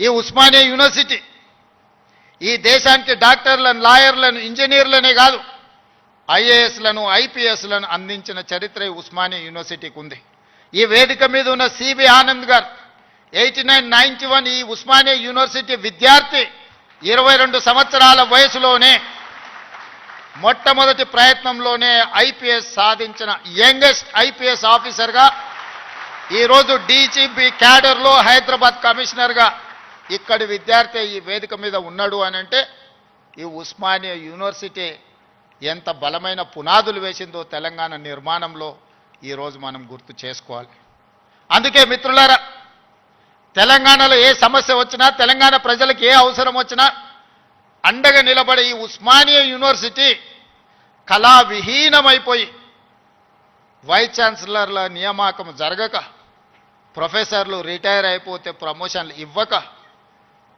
ఈ ఉస్మానియా యూనివర్సిటీ ఈ దేశానికి డాక్టర్లను, లాయర్లను, ఇంజనీర్లనే కాదు ఐఏఎస్లను, ఐపీఎస్లను అందించిన చరిత్ర ఈ ఉస్మానియా యూనివర్సిటీకి ఉంది. ఈ వేదిక మీద ఉన్న సిబి ఆనంద్ గారు 8991 ఈ ఉస్మానియా యూనివర్సిటీ విద్యార్థి 22 సంవత్సరాల వయసులోనే మొట్టమొదటి ప్రయత్నంలోనే ఐపీఎస్ సాధించిన యంగెస్ట్ ఐపీఎస్ ఆఫీసర్గా ఈరోజు డీజీపీ క్యాడర్లో హైదరాబాద్ కమిషనర్గా ఇక్కడి విద్యార్థి ఈ వేదిక మీద ఉన్నాడు అని అంటే ఈ ఉస్మానియా యూనివర్సిటీ ఎంత బలమైన పునాదులు వేసిందో తెలంగాణ నిర్మాణంలో ఈరోజు మనం గుర్తు చేసుకోవాలి. అందుకే మిత్రులారా, తెలంగాణలో ఏ సమస్య వచ్చినా, తెలంగాణ ప్రజలకు ఏ అవసరం వచ్చినా అండగా నిలబడే ఈ ఉస్మానియా యూనివర్సిటీ కళావిహీనమైపోయి వైస్ ఛాన్సలర్ల నియామకం జరగక, ప్రొఫెసర్లు రిటైర్ అయిపోతే ప్రమోషన్లు ఇవ్వక,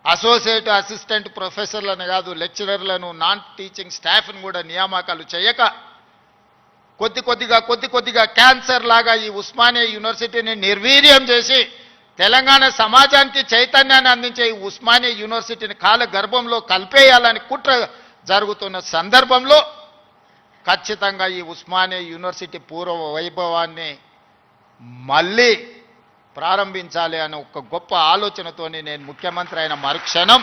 అసోసియేట్ అసిస్టెంట్ ప్రొఫెసర్లను కాదు లెక్చరర్లను, నాన్ టీచింగ్ స్టాఫ్ను కూడా నియామకాలు చేయక కొద్ది కొద్దిగా క్యాన్సర్ లాగా ఈ ఉస్మానియా యూనివర్సిటీని నిర్వీర్యం చేసి తెలంగాణ సమాజానికి చైతన్యాన్ని అందించే ఈ ఉస్మానియా యూనివర్సిటీని కాల గర్భంలో కలిపేయాలని కుట్ర జరుగుతున్న సందర్భంలో ఖచ్చితంగా ఈ ఉస్మానియా యూనివర్సిటీ పూర్వ వైభవాన్ని మళ్ళీ ప్రారంభించాలి అనే ఒక గొప్ప ఆలోచనతోని నేను ముఖ్యమంత్రి అయిన మరుక్షణం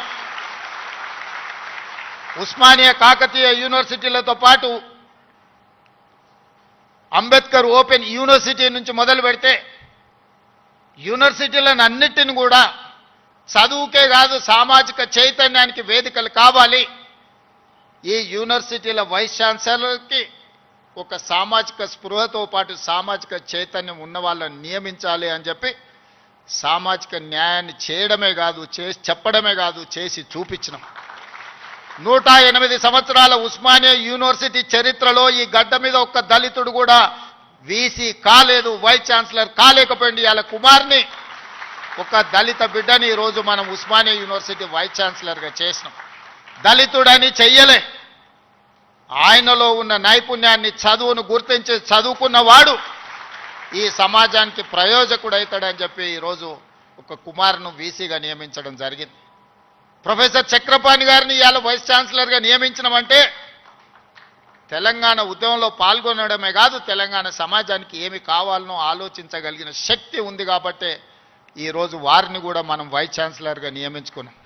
ఉస్మానియా కాకతీయ యూనివర్సిటీలతో పాటు అంబేద్కర్ ఓపెన్ యూనివర్సిటీ నుంచి మొదలు పెడితే యూనివర్సిటీలను అన్నిటిని కూడా చదువుకే కాదు సామాజిక చైతన్యానికి వేదికలు కావాలి. ఈ యూనివర్సిటీల వైస్ ఛాన్సలర్కి ఒక సామాజిక స్పృహతో పాటు సామాజిక చైతన్యం ఉన్న వాళ్ళని నియమించాలి అని చెప్పి సామాజిక న్యాయాన్ని చేయడమే కాదు, చేసి చెప్పడమే కాదు, చేసి చూపించినాం. 108 సంవత్సరాల ఉస్మానియా యూనివర్సిటీ చరిత్రలో ఈ గడ్డ మీద ఒక్క దళితుడు కూడా వీసీ కాలేదు, వైస్ ఛాన్సలర్ కాలేకపోయింది. వాళ్ళ కుమార్ని ఒక దళిత బిడ్డని ఈరోజు మనం ఉస్మానియా యూనివర్సిటీ వైస్ ఛాన్సలర్గా చేసినాం. దళితుడని చెయ్యలే, ఆయనలో ఉన్న నైపుణ్యాన్ని, చదువును గుర్తించి చదువుకున్నవాడు ఈ సమాజానికి ప్రయోజకుడవుతాడని చెప్పి ఈరోజు ఒక కుమార్ను వీసీగా నియమించడం జరిగింది. ప్రొఫెసర్ చక్రపాణి గారిని ఇవాళ వైస్ ఛాన్సలర్గా నియమించడమంటే తెలంగాణ ఉద్యమంలో పాల్గొనడమే కాదు, తెలంగాణ సమాజానికి ఏమి కావాలనో ఆలోచించగలిగిన శక్తి ఉంది కాబట్టే ఈరోజు వారిని కూడా మనం వైస్ ఛాన్సలర్గా నియమించుకున్నాం.